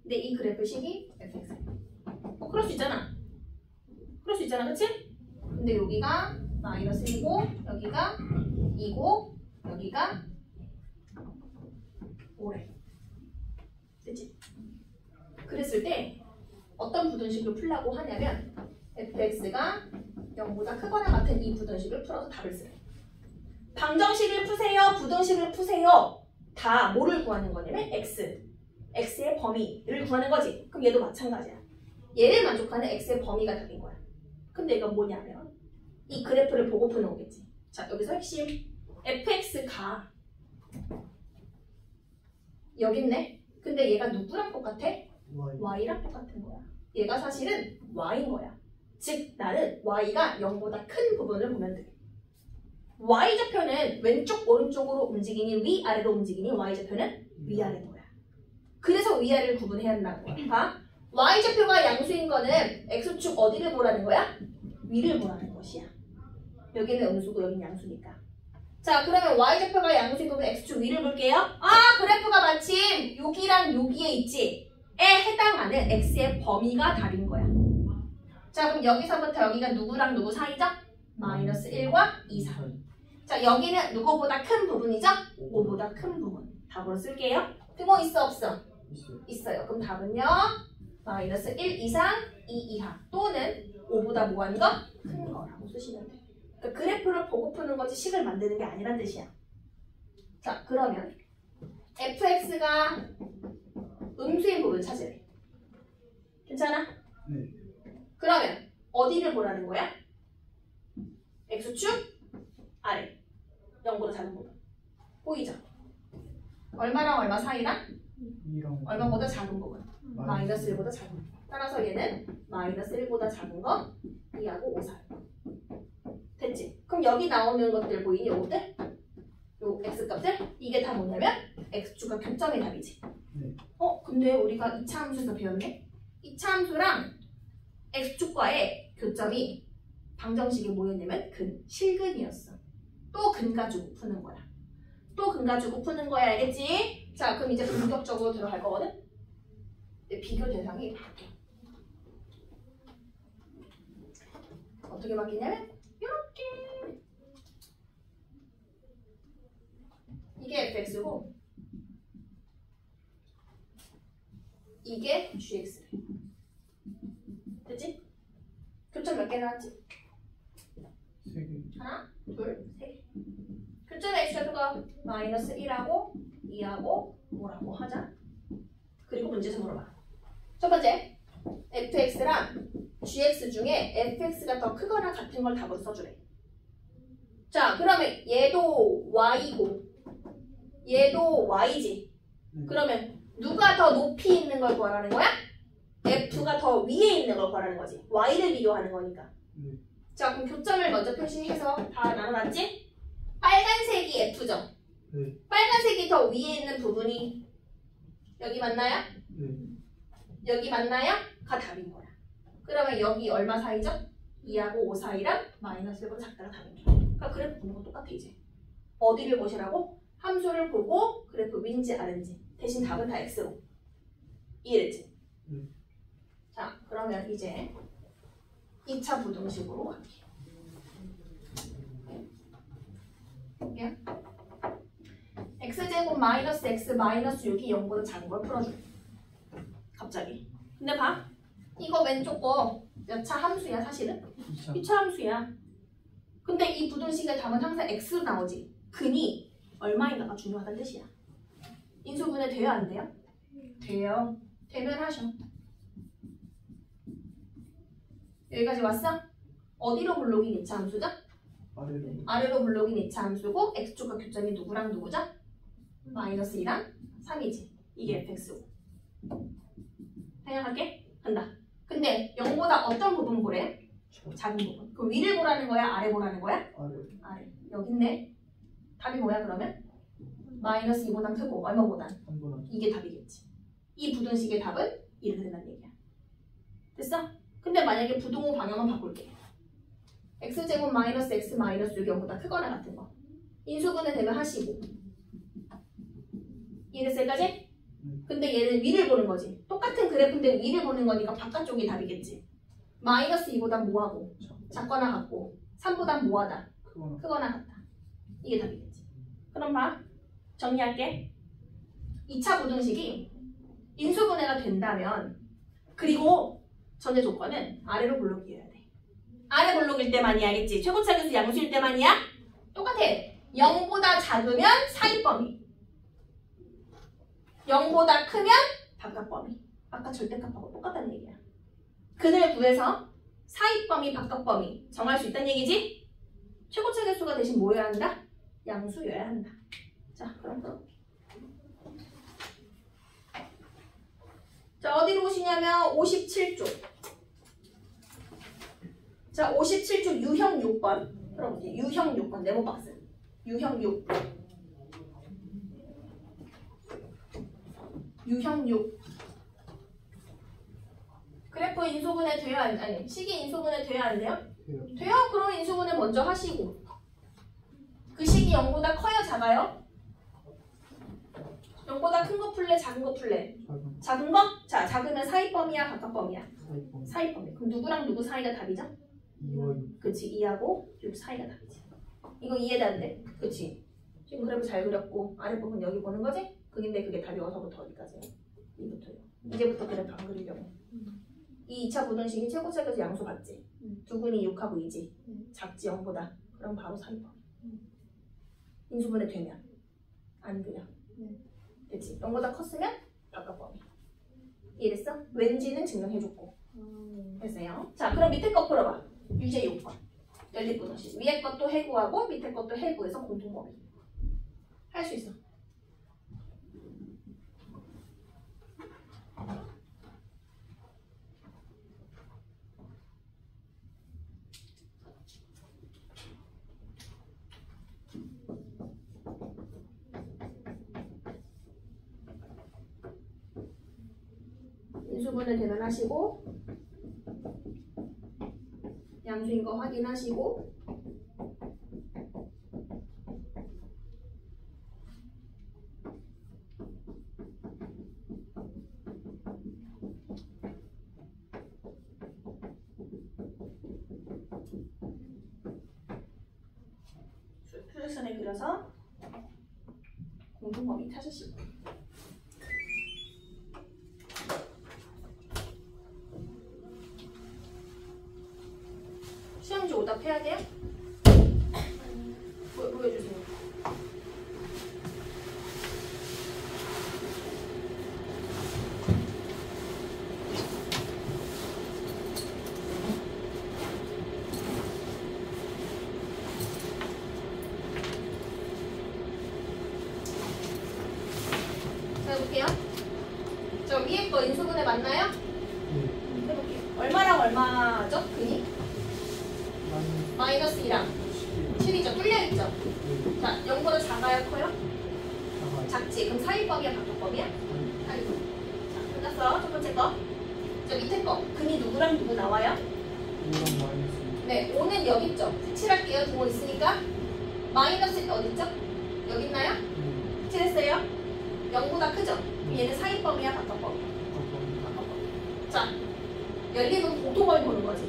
근데 이 그래프식이 fx. 그럴 수 있잖아. 그럴 수 있잖아, 그치? 근데 여기가 마이너스 1이고 여기가 2고 여기가 5래. 됐지? 그랬을 때 어떤 부등식을 풀라고 하냐면 fx가 0보다 크거나 같은 이 부등식을 풀어서 답을 쓰래. 방정식을 푸세요, 부등식을 푸세요. 다 뭐를 구하는 거냐면 x의 범위를 구하는 거지. 그럼 얘도 마찬가지야. 얘를 만족하는 x의 범위가 답인 거야. 근데 이건 뭐냐면 이 그래프를 보고 푸는 거겠지. 자, 여기서 핵심 fx가 여기 있네. 근데 얘가 누구랑 똑같아? y랑 똑같은 거야. 얘가 사실은 y인 거야. 즉 나는 y가 0보다 큰 부분을 보면 돼. y좌표는 왼쪽 오른쪽으로 움직이니 위아래로 움직이니 y좌표는 위아래인 거야. 그래서 위아래를 구분해야 한다는 거야. 봐. y좌표가 양수인 거는 x축 어디를 보라는 거야? 위를 보라는 것이야. 여기는 음수고 여기는 양수니까. 자, 그러면 y좌표가 양수인 거면 x축 위를 볼게요. 아, 그래프가 마침 여기랑 여기에 있지. 해당하는 x의 범위가 답인 거야. 자, 그럼 여기서부터 여기가 누구랑 누구 사이죠? 마이너스 1과 2 사이. 자, 여기는 누구보다 큰 부분이죠? 5보다 큰 부분. 답으로 쓸게요. 등호 있어 없어? 있어요. 있어요. 그럼 답은요. 마이너스 1 이상 2 이하 또는 5보다 뭐한 거? 큰 거라고 쓰시면 돼요. 그러니까 그래프를 보고 푸는 거지 식을 만드는 게 아니란 뜻이야. 자, 그러면 fx가 음수인 부분 찾으래. 괜찮아? 네. 그러면 어디를 보라는 거야? x축 아래 0보다 작은 부분 보이죠? 얼마랑 얼마 사이랑? 2랑 얼마보다 작은 부분 마이너스 1보다 작은 부분. 따라서 얘는 마이너스 1보다 작은 거 2하고 5 사이. 됐지? 그럼 여기 나오는 것들 보이니? 요것들? 요 x값들? 이게 다 뭐냐면 x축과 교점의 답이지. 네. 근데 우리가 2차 함수에서 배웠네? 2차 함수랑 x축과의 교점이 방정식이 뭐였냐면 실근이었어. 또 근 가지고 푸는 거야. 또 근 가지고 푸는 거야. 알겠지? 자, 그럼 이제 본격적으로 들어갈 거거든? 근데 비교 대상이 바뀌어. 어떻게 바뀌냐면 이렇게. 이게 fx고 이게 gx래. 됐지? 교점 몇 개 나왔지? 3개. 하나, 둘, 세 개. 교점의 x좌표가 마이너스 1하고 2하고 5라고 하자. 그리고 문제에서 물어봐. 첫 번째, fx랑 gx 중에 fx가 더 크거나 같은 걸 답으로 써주래. 자, 그러면 얘도 y고 얘도 y지. 그러면 누가 더 높이 있는 걸 구하라는 거야? f가 더 위에 있는 걸 구하라는 거지. y를 비교하는 거니까. 네. 자, 그럼 교점을 먼저 표시해서 다 나눠놨지? 빨간색이 f죠? 네. 빨간색이 더 위에 있는 부분이 여기 맞나요? 네. 여기 맞나요? 가 답인 거야. 그러면 여기 얼마 사이죠? 2하고 5 사이랑 마이너스 1보다 작다가 답인 거야. 그러니까 그래프 보는 거 똑같아 이제. 어디를 보시라고? 함수를 보고 그래프 위인지 아래인지. 대신 답은 다 x로. 이해됐지? 자, 그러면 이제 2차 부등식으로 갈게요. 볼게요. x제곱 마이너스 x 마이너스 6이 0보다 작은 걸 풀어줄게. 갑자기. 근데 봐. 이거 왼쪽 거 몇 차 함수야 사실은? 2차 함수야. 근데 이 부등식의 답은 항상 x로 나오지. 근이 얼마인가가 중요하다는 뜻이야. 인수분해 돼요 안 돼요? 돼요. 되면 하셔. 여기까지 왔어? 어디로 불록인 2차 함수죠? 아래로. 아래로 불록인 2차 함수고 x축과 교점이 누구랑 누구죠? 마이너스 2랑 3이지. 이게 fx고. 생각할게? 한다. 근데 0보다 어떤 부분 보래? 작은 부분. 그럼 위를 보라는 거야? 아래 보라는 거야? 아래. 아래. 여기 있네. 답이 뭐야 그러면? 마이너스 2보다 크고 얼마보다? 3보다. 이게 답이겠지. 이 부등식의 답은 이렇게 된다는 얘기야. 됐어? 근데 만약에 부등호 방향만 바꿀게. x제곱 마이너스 x 마이너스 6이 0보다 크거나 같은 거. 인수분해 되면 하시고. 이해됐어 여기까지? 근데 얘는 위를 보는 거지. 똑같은 그래프인데 위를 보는 거니까 바깥쪽이 답이겠지. 마이너스 2보다 뭐하고 작거나 같고 3보다 뭐하다 크거나 같다. 이게 답이겠지. 그럼 봐. 정리할게. 2차 부등식이 인수분해가 된다면 그리고 전제 조건은 아래로 블록이어야 돼. 아래 블록일 때만이야. 알겠지? 최고차계수 양수일 때만이야. 똑같아. 0보다 작으면 사이 범위. 0보다 크면 바깥 범위. 아까 절대값하고 똑같다는 얘기야. 근을 구해서 사이 범위, 바깥 범위 정할 수 있다는 얘기지? 최고차계수가 대신 뭐여야 한다? 양수여야 한다. 자, 그럼 풀어볼게. 자, 어디로 오시냐면 57쪽. 자, 57쪽 유형 6번. 풀어볼게요. 유형 6번 네모박스. 유형 6. 유형 6. 그래프 인수분해 돼야 아니 식이 인수분해 돼야 안 돼요? 돼요. 그럼 인수분해 먼저 하시고. 그 식이 0보다 커요, 작아요? 0보다 큰 거 풀래? 작은 거 풀래? 작은 작은 거? 자, 작으면 사이범위야? 바깥범위야? 사이번 사이범위. 그럼 누구랑 누구 사이가 답이죠? 2와 6 그치, 2하고 6 사이가 답이지. 이거 이해되는데? 그치? 지금 그래프 잘 그렸고 아랫부분 여기 보는 거지? 그긴데 그게 답이 어서부터 어디까지야? 2부터요. 이제부터 그래프 안 그리려고. 이 2차 부등식이 최고차에서 양수 받지? 두근이 6하고 2지? 작지 0보다. 그럼 바로 사이범위. 인수분해 되면 안 그려. 그치? 0보다 컸으면 바깥범위. 이해됐어? 왠지는 증명해줬고. 됐어요? 자, 그럼 밑에 거 풀어봐. 유제 6번. 연립부등식. 위에 것도 해구하고 밑에 것도 해구해서 공통범위. 할 수 있어. 인수분해 되면 하시고 양수인 거 확인하시고 수직선에 그려서 공통범위 찾으시고 시험지 오답해야 돼요? 보여주세요. 자, 해볼게요. 저 위에 거 인수분해 맞나요? 해볼게요. 얼마랑 얼마죠? 근이? 마이너스 2랑 7이죠. 뚫려있죠? 자, 0보다 작아요? 커요? 작지? 그럼 사이법이야? 바깥법이야? 사이법. 자, 끝났어. 첫 번째 거. 저 밑에 거. 근이 누구랑 누구 나와요? 5랑 마이너스 네, 5는 여기 있죠? 색칠할게요. 등호 있으니까. 마이너스 어디 있죠? 여기 있나요? 색칠했어요? 0보다 크죠? 얘는 사이법이야? 바깥법이야? 바깥법. 자, 연립은 공통범위 보는 거지.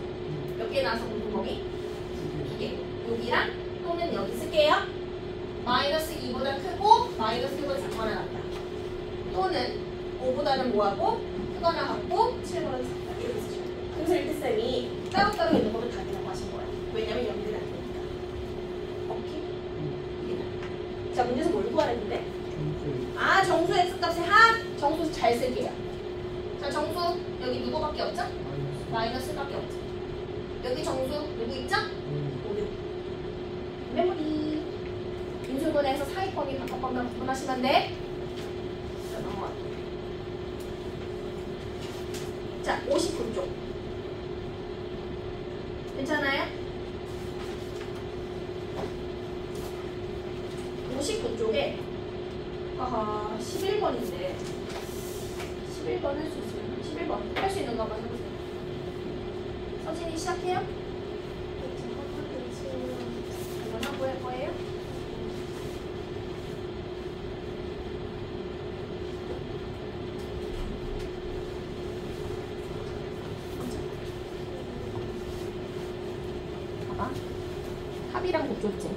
몇 개 나와서 공통범위? 2개. 여기랑 또는 여기 쓸게요. 마이너스 2보다 크고 마이너스 1보다 작거나 같다. 또는 5보다는 뭐하고 크거나 같고 7보다 작다. 이렇게 쓰셔야 돼요. 그래서 일대쌤이 따로따로 있는 것도 답이라고 하신 거예요. 왜냐면 연결이 안 되니까. 오케이? 이게 자, 문제에서 뭘 구하랬는데? 아, 정수 x값의 합! 정수 잘 쓸게요. 자, 정수 여기 누구밖에 없죠? 마이너스밖에 없죠. 여기 정수 누구 있죠? 5, 6. 메모리. 인수분해에서 사이범위 바깥범위랑 구분하시면 돼. 자, 넘어가. 자, 59쪽. 괜찮아요? 59쪽에 11번인데 11번 할 수 있어요. 11번 할 수 있는 거 한번 해보세요. 서진이 시작해요? 한번 하고 할 거예요? 봐봐. 합이랑 곱줬지?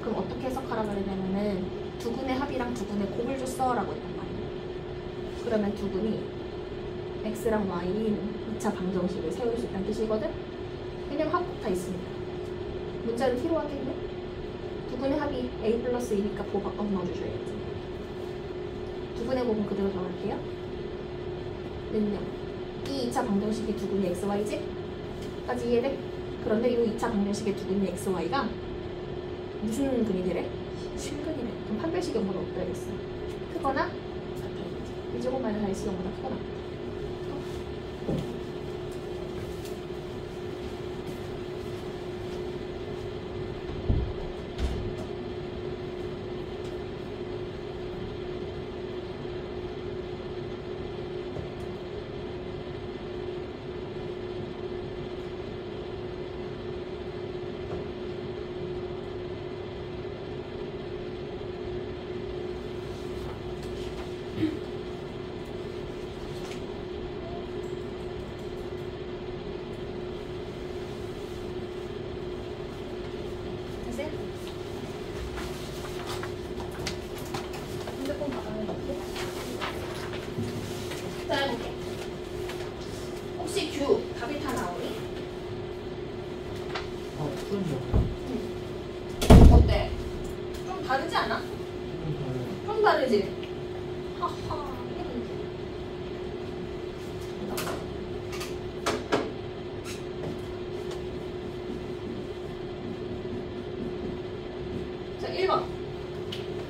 그럼 어떻게 해석하라고 그러냐면은 두근의 합이랑 두근의 곱을 줬어 라고 했단 말이야. 그러면 두근이 x랑 y인 2차 방정식을 세울 수 있다는 뜻이거든? 왜냐면 합곱 다 있으니까. 문자를 T로 하겠네? 두근의 합이 a 플러스 2니까 보 바꿔서 넣어주셔야겠지. 두근의 곱은 그대로 정할게요. 는요. 이 2차 방정식이 두근이 xy지? 까지 이해돼? 그런데 이 2차 방정식의 두근이 xy가 무슨 근이 되래? 실근이래. 그럼 판별식 0보다 없어야겠어. 크거나 같아야겠지. 1제곱 마이너스 4x보다 크거나. 빠르지? 하하. 자, 1번.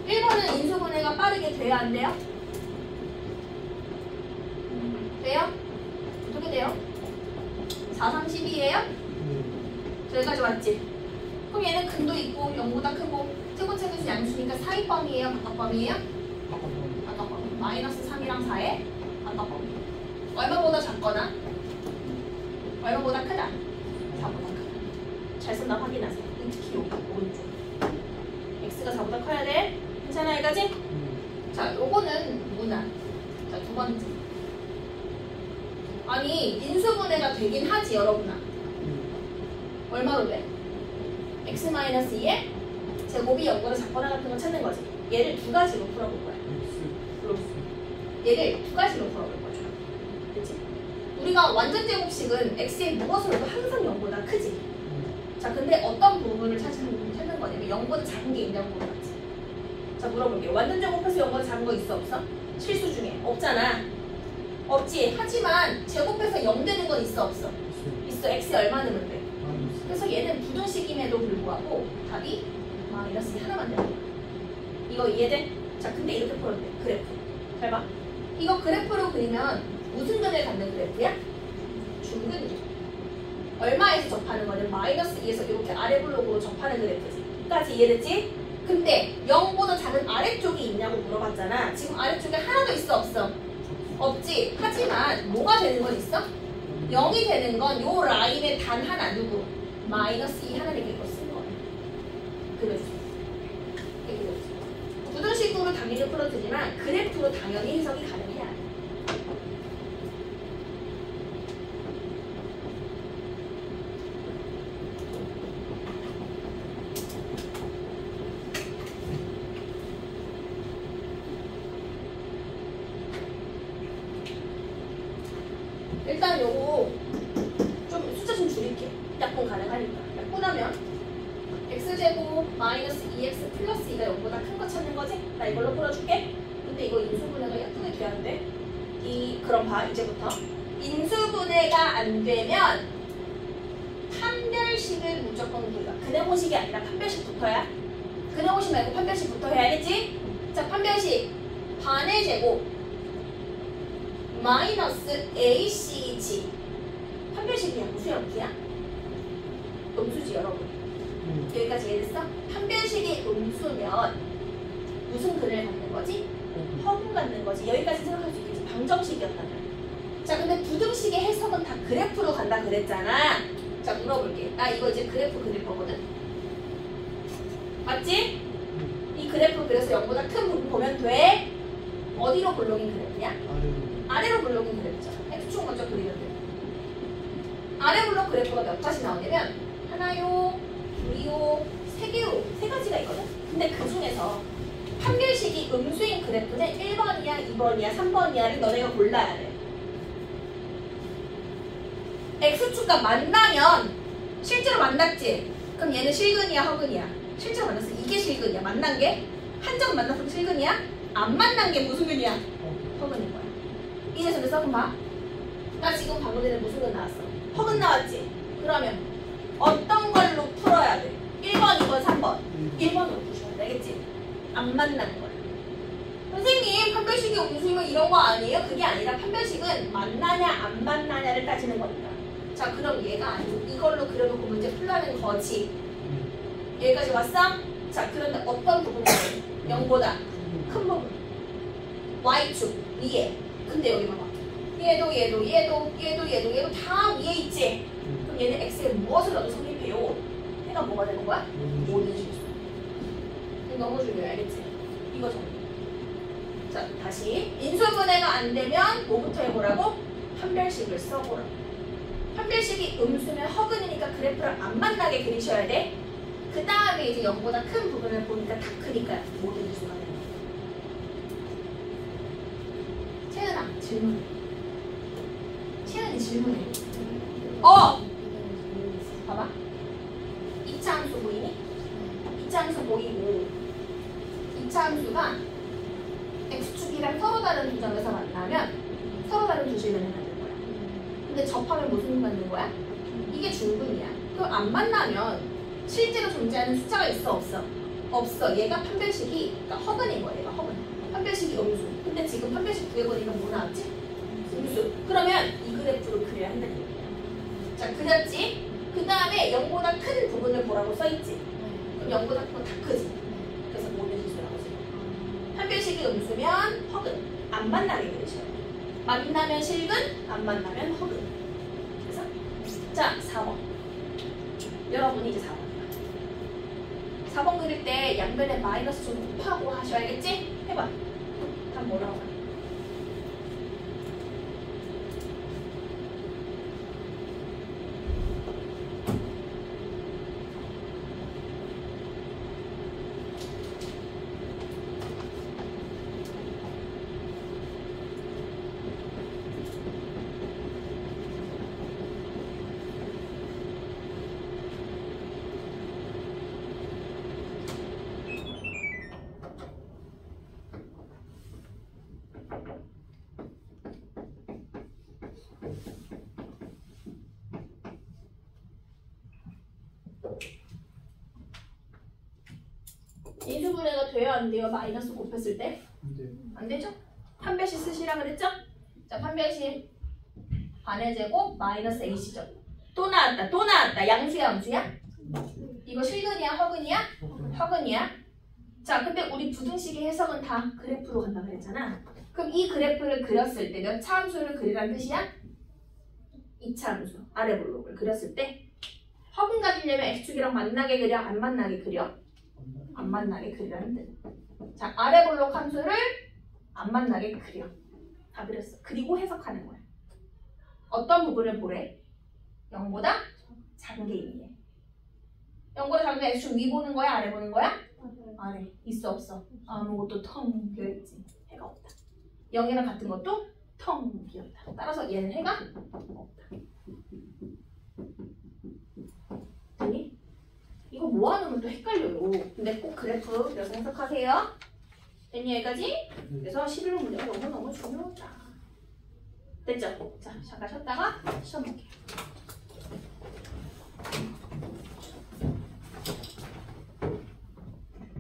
1번은 인수분해가 빠르게 돼야 안 돼요? 돼요? 어떻게 돼요? 4, 32예요? 여기까지 왔지? 그럼 얘는 근도 있고 0보다 크고 세 번째 것이 양수니까 사이범위예요? 바깥범위예요? 바깥범위. 마이너스 3이랑 4의 바깥범위. 얼마보다 작거나 얼마보다 크다? 4보다 크다. 잘 쓴다 확인하세요. 특히 여기 오른쪽. x가 4보다 커야 돼. 괜찮아 여기까지? 자, 요거는 문화. 자, 두 번째. 아니 인수분해가 되긴 하지 여러분아. 얼마로 돼? x-2의 제곱이 0보다 작거나 같은 거 찾는 거지. 얘를 두 가지로 풀어볼 거야. 얘를 두 가지로 풀어볼 거야. 그치? 우리가 완전 제곱식은 x의 무엇으로도 항상 0보다 크지. 자, 근데 어떤 부분을 찾는 거냐면 0보다 작은 게 있냐고 물어봤지. 자, 물어볼게요. 완전 제곱해서 0보다 작은 거 있어 없어? 실수 중에 없잖아. 없지. 하지만 제곱해서 0 되는 건 있어 없어? 있어. x에 얼마 넣으면 돼? 그래서 얘는 부등식임에도 불구하고 답이 마이너스 하나만 되는 거야. 이거 이해돼? 자, 근데 이렇게 풀어도 돼. 그래프. 잘 봐. 이거 그래프로 그리면 무슨 근을 갖는 그래프야? 중근이죠. 얼마에서 접하는 거는 마이너스 2에서 이렇게 아래 블록으로 접하는 그래프지. 까지 이해됐지? 근데 0보다 작은 아래쪽이 있냐고 물어봤잖아. 지금 아래쪽에 하나도 있어 없어? 없지. 하지만 뭐가 되는 건 있어? 0이 되는 건 요 라인의 단 하나 누구? 마이너스 2 하나를 이렇게 쓴 거야. 그래서 부등식으로 당연히 풀어주지만 그래프로 당연히 해석이 가능해야 돼. 일단 요거 좀 숫자 좀 줄일게. 약분 가능하니까. 약분하면 x제곱 마이너스 2x 플러스 2가 0보다 큰 거 찾는 거지? 나 이걸로 풀어줄게. 근데 이거 인수분해가 예쁘게 돼야 안 돼? 그럼 봐 이제부터. 인수분해가 안 되면 판별식을 무조건 구해라. 근해공식이 아니라 판별식부터야. 근해공식 말고 판별식부터 해야겠지? 자, 판별식 반의 제곱 마이너스 ACG 판별식이야. 무슨 형태야? 음수지 여러분. 여기까지 이해됐어? 판별식이 음수면 무슨 근을 갖는 거지? 허근 갖는 거지. 여기까지 생각할 수 있겠지. 방정식이었다면. 자, 근데 부등식의 해석은 다 그래프로 간다 그랬잖아. 자, 물어볼게. 나 이거 이제 그래프 그릴 거거든. 맞지? 이 그래프 그래서 0보다 큰 부분 보면 돼. 어디로 볼록인 그래프냐? 아래로 볼록인 그래프잖아. X축 먼저 그리면 돼. 아래 블록 그래프가 몇 가지 나오냐면 하나요, 둘이요, 세 개요, 세 가지가 있거든. 근데 그 중에서 판별식이 음수인 그래프는 1번이야, 2번이야, 3번이야를 너네가 골라야 돼. X축과 만나면 실제로 만났지? 그럼 얘는 실근이야, 허근이야? 실제로 만났어. 이게 실근이야. 만난 게? 한 점 만났으면 실근이야? 안 만난 게 무슨 근이야? 허근인 거야. 이해서 써본 봐. 나 지금 방금 전에 무슨 근 나왔어? 허근 나왔지? 그러면 어떤 걸로 풀어야 돼? 1번, 2번, 3번. 1번으로 푸셔야 되겠지? 안 만나는 거야. 선생님, 판별식이 음수이면 이런 거 아니에요? 그게 아니라 판별식은 만나냐 안 만나냐를 따지는 거니까. 자, 그럼 얘가 아니고 이걸로 그려놓고 문제 풀라는 거지. 여기까지 왔어? 자, 그런데 어떤 부분이 0보다 큰 부분. Y축 위에. 근데 여기 봐봐. 얘도 다 위에 있지? 그럼 얘는 X에 무엇을 넣어도 성립해요? 얘가 뭐가 되는 거야? 모든 실수. 이거 너무 중요해, 알겠지? 이거 정리. 자, 다시. 인수분해가 안 되면 뭐부터 해보라고? 판별식을 써보라고. 판별식이 음수면 허근이니까 그래프를 안 만나게 그리셔야 돼. 그 다음에 이제 0보다 큰 부분을 보니까 다 크니까 모든 실수가 되는 거야. 채은아, 질문해. 채은이 질문해. 봐봐. 2차 함수 보이니? 2차 함수 보이고 2차 함수가 판별식이랑 서로 다른 두 점에서 만나면 서로 다른 두 실근을 갖는 거야. 근데 접하면 무슨 힘 갖는 거야? 이게 중근이야. 그럼 안 만나면 실제로 존재하는 숫자가 있어 없어? 없어. 얘가 판별식이 그러니까 허근인 거야. 얘가 허근. 판별식이 음수. 근데 지금 판별식 구해보니까 뭐 나왔지? 음수. 그러면 이 그래프로 그려야 한다는 거야. 자, 그렸지? 그 다음에 0보다 큰 부분을 보라고 써있지? 그럼 0보다 큰 건 다 크지? 그래서 모든 지수라고 써요. 판별식이 음수면 허근. 안 만나게 그리셔야 돼. 만나면 실근, 안 만나면 허근. 그래서 자, 4번. 여러분이 이제 4번이야. 4번 그릴 때 양변에 마이너스 좀 곱하고 하셔야겠지? 해봐. 답 뭐라고 해? 인수분해가 돼요? 안 돼요? 마이너스 곱했을 때? 안 되죠? 판별식 쓰시라 그랬죠? 자, 판별식 반의 제곱 마이너스 A시죠? 또 나왔다. 또 나왔다. 양수야 음수야? 이거 실근이야? 허근이야? 허근이야. 자, 근데 우리 부등식의 해석은 다 그래프로 간다 그랬잖아. 그럼 이 그래프를 그렸을 때 몇 차 함수를 그리란 뜻이야? 2차 함수. 아래 블록을 그렸을 때 허근 가지려면 X축이랑 만나게 그려? 안 만나게 그려? 안 만나게 그리라는 뜻. 자, 아래 블록 함수를 안 만나게 그려. 다 그렸어. 그리고 해석하는 거야. 어떤 부분을 보래? 0보다 작은 게 있네. 0보다 작은 게 X축 위 보는 거야? 아래 보는 거야? 아래. 있어 없어? 아무것도 텅 비어있지. 해가 없다. 0이랑 같은 것도 텅 비었다. 따라서 얘는 해가 없다. 됐니? 이거 뭐하는 건 또 헷갈려요. 근데 꼭 그래프 그래서 해석하세요. 됐니 여기까지? 그래서 11번 문제가 너무너무 중요하다. 됐죠? 자, 잠깐 쉬었다가 시험 볼게요.